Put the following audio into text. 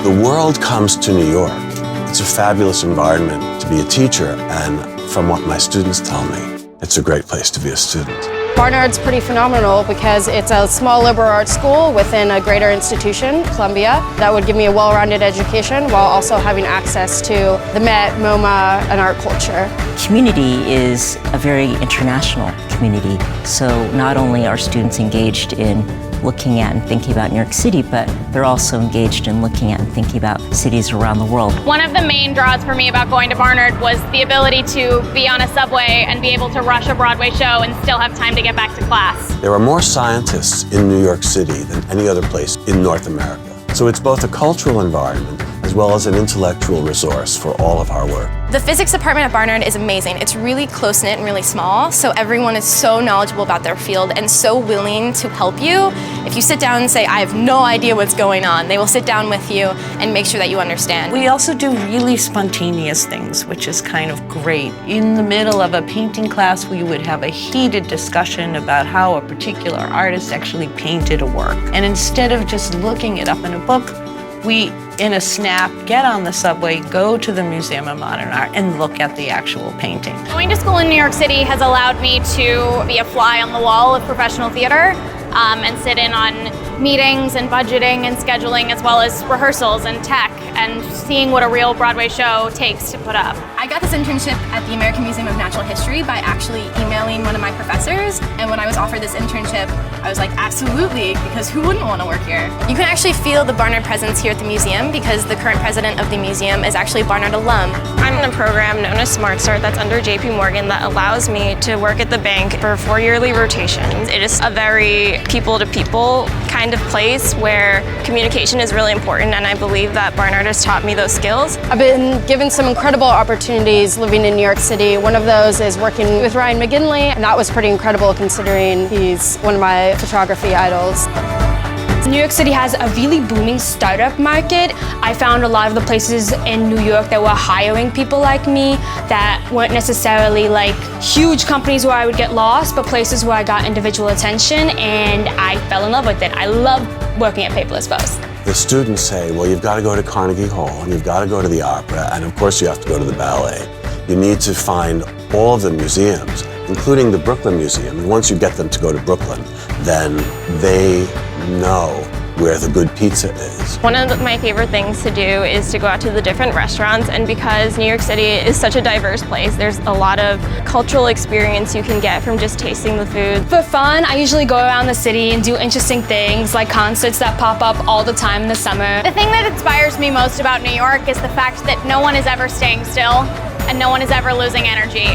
The world comes to New York. It's a fabulous environment to be a teacher, and from what my students tell me, it's a great place to be a student. Barnard's pretty phenomenal because it's a small liberal arts school within a greater institution, Columbia, that would give me a well-rounded education while also having access to the Met, MoMA, and art culture. Community is a very international community, so not only are students engaged in looking at and thinking about New York City, but they're also engaged in looking at and thinking about cities around the world. One of the main draws for me about going to Barnard was the ability to be on a subway and be able to rush a Broadway show and still have time to get back to class. There are more scientists in New York City than any other place in North America. So it's both a cultural environment as well as an intellectual resource for all of our work. The physics department at Barnard is amazing. It's really close-knit and really small, so everyone is so knowledgeable about their field and so willing to help you. If you sit down and say, I have no idea what's going on, they will sit down with you and make sure that you understand. We also do really spontaneous things, which is kind of great. In the middle of a painting class, we would have a heated discussion about how a particular artist actually painted a work. And instead of just looking it up in a book, we, in a snap, get on the subway, go to the Museum of Modern Art, and look at the actual painting. Going to school in New York City has allowed me to be a fly on the wall of professional theater and sit in on meetings and budgeting and scheduling, as well as rehearsals and tech and seeing what a real Broadway show takes to put up. I got this internship at the American Museum of Natural History by actually emailing one of my professors, and when I was offered this internship, I was like, absolutely, because who wouldn't want to work here? You can actually feel the Barnard presence here at the museum because the current president of the museum is actually a Barnard alum. I'm in a program known as Smart Start that's under JP Morgan that allows me to work at the bank for 4 yearly rotations. It is a very people-to-people kind of place where communication is really important, and I believe that Barnard has taught me those skills. I've been given some incredible opportunities living in New York City. One of those is working with Ryan McGinley, and that was pretty incredible considering he's one of my photography idols. New York City has a really booming startup market. I found a lot of the places in New York that were hiring people like me that weren't necessarily like huge companies where I would get lost, but places where I got individual attention, and I fell in love with it. I love working at Paperless Post. The students say, well, you've got to go to Carnegie Hall, and you've got to go to the opera, and of course you have to go to the ballet. You need to find all of the museums, including the Brooklyn Museum, and once you get them to go to Brooklyn, then they know where the good pizza is. One of my favorite things to do is to go out to the different restaurants, and because New York City is such a diverse place, there's a lot of cultural experience you can get from just tasting the food. For fun, I usually go around the city and do interesting things like concerts that pop up all the time in the summer. The thing that inspires me most about New York is the fact that no one is ever staying still and no one is ever losing energy.